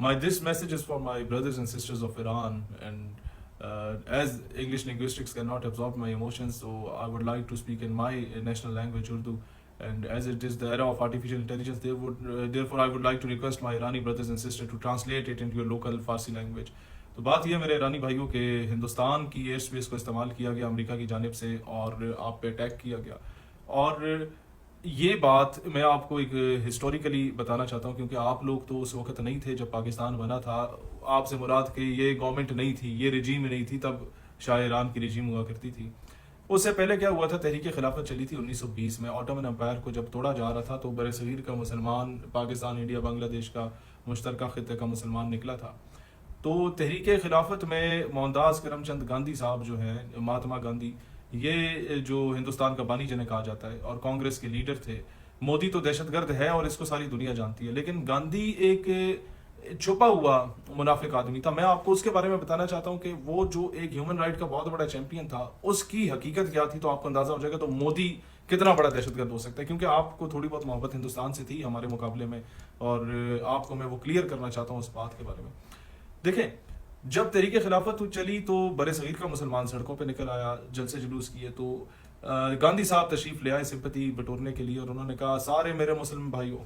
This message is for my brothers and sisters of Iran, and as English linguistics cannot absorb my emotions, so I would like to speak in my national language, Urdu. And as it is the era of artificial intelligence, therefore I would like to request my Irani brothers and sisters to translate it into your local Farsi language. تو بات یہ میرے ایرانی بھائیوں کہ ہندوستان کی air space کو استعمال کیا گیا امریکہ کی جانب سے اور آپ پہ اٹیک کیا گیا. اور یہ بات میں آپ کو ایک ہسٹوریکلی بتانا چاہتا ہوں کیونکہ آپ لوگ تو اس وقت نہیں تھے جب پاکستان بنا تھا. آپ سے مراد کہ یہ گورنمنٹ نہیں تھی, یہ رجیم نہیں تھی, تب شاہ ایران کی رجیم ہوا کرتی تھی. اس سے پہلے کیا ہوا تھا, تحریک خلافت چلی تھی 1920 میں. آٹومن امپائر کو جب توڑا جا رہا تھا تو بر صغیر کا مسلمان, پاکستان, انڈیا, بنگلہ دیش کا مشترکہ خطے کا مسلمان نکلا تھا. تو تحریک خلافت میں مہنداس کرم چند گاندھی صاحب جو ہیں, مہاتما گاندھی, یہ جو ہندوستان کا بانی جنہیں کہا جاتا ہے اور کانگریس کے لیڈر تھے. مودی تو دہشت گرد ہے اور اس کو ساری دنیا جانتی ہے, لیکن گاندھی ایک چھپا ہوا منافق آدمی تھا. میں آپ کو اس کے بارے میں بتانا چاہتا ہوں کہ وہ جو ایک ہیومن رائٹ کا بہت بڑا چیمپئن تھا, اس کی حقیقت کیا تھی, تو آپ کو اندازہ ہو جائے گا تو مودی کتنا بڑا دہشت گرد ہو سکتا ہے. کیونکہ آپ کو تھوڑی بہت محبت ہندوستان سے تھی ہمارے مقابلے میں, اور آپ کو میں وہ کلیئر کرنا چاہتا ہوں اس بات کے بارے میں. دیکھیں, جب تحریک خلافت چلی تو بر صغیر کا مسلمان سڑکوں پہ نکل آیا, جلسے جلوس کیے. تو گاندھی صاحب تشریف لے آئے سمپتی بٹورنے کے لیے, اور انہوں نے کہا سارے میرے مسلم بھائیوں,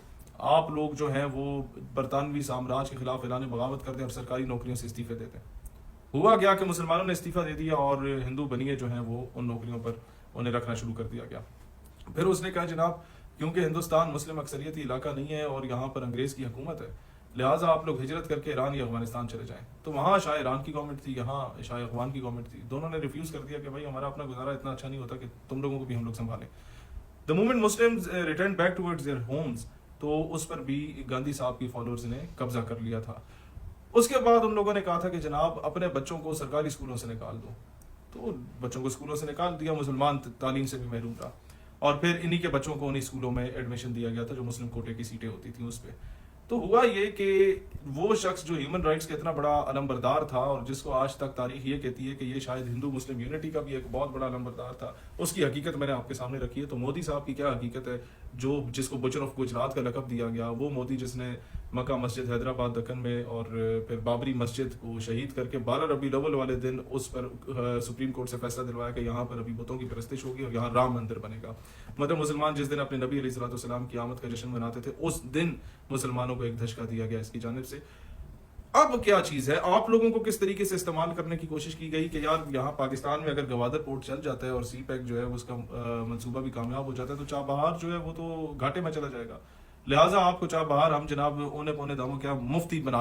آپ لوگ جو ہیں وہ برطانوی سامراج کے خلاف اعلان بغاوت کر دیں اور سرکاری نوکریوں سے استعفے دے دیں. ہوا گیا کہ مسلمانوں نے استعفیٰ دے دیا اور ہندو بنیے جو ہیں وہ ان نوکریوں پر انہیں رکھنا شروع کر دیا گیا. پھر اس نے کہا جناب کیونکہ ہندوستان مسلم اکثریتی علاقہ نہیں ہے اور یہاں پر انگریز کی حکومت ہے, لہٰذا آپ لوگ ہجرت کر کے ایران یا افغانستان چلے جائیں. تو وہاں شاہ ایران کی گورنمنٹ تھی, یہاں شاہ افغان کی گورنمنٹ تھی. دونوں نے ریفیوز کر دیا کہ بھائی ہمارا اپنا گزارا اتنا اچھا نہیں ہوتا کہ تم لوگوں کو بھی ہم لوگ سنبھالیں. The moment Muslims return back towards their homes, تو اس پر بھی گاندھی صاحب کی فالوورز نے قبضہ کر لیا تھا. اس کے بعد ان لوگوں نے کہا تھا کہ جناب اپنے بچوں کو سرکاری اسکولوں سے نکال دو. تو بچوں کو اسکولوں سے نکال دیا, مسلمان تعلیم سے بھی محروم رہا. اور پھر انہی کے بچوں کو انہی اسکولوں میں ایڈمیشن دیا گیا تھا جو مسلم کوٹے کی سیٹیں ہوتی تھیں اس پہ. تو ہوا یہ کہ وہ شخص جو ہیومن رائٹس کا اتنا بڑا علمبردار تھا, اور جس کو آج تک تاریخ یہ کہتی ہے کہ یہ شاید ہندو مسلم یونٹی کا بھی ایک بہت بڑا علمبردار تھا, اس کی حقیقت میں نے آپ کے سامنے رکھی ہے. تو مودی صاحب کی کیا حقیقت ہے, جس کو بچر آف گجرات کا لقب دیا گیا, وہ مودی جس نے مکہ مسجد حیدرآباد دکن میں اور پھر بابری مسجد کو شہید کر کے 12 ربیع الاول والے دن اس پر سپریم کورٹ سے فیصلہ دلوایا کہ یہاں پر ابھی بتوں کی پرستش ہوگی اور یہاں رام مندر بنے گا. مطلب مسلمان جس دن اپنے نبی علیہ الصلوۃ والسلام کی آمد کا جشن مناتے تھے, اس دن مسلمانوں کو ایک دھچکا دیا گیا اس کی جانب سے. اب کیا چیز ہے, آپ لوگوں کو کس طریقے سے استعمال کرنے کی کوشش کی گئی کہ یار یہاں پاکستان میں اگر گوادر پورٹ چل جاتا ہے اور سی پیک جو ہے اس کا منصوبہ بھی کامیاب ہو جاتا ہے تو چابہار جو ہے وہ تو گھاٹے میں چلا جائے گا. لہٰذا آپ کو چابہار ہم جناب اونے پونے داموں کیا مفتی بنا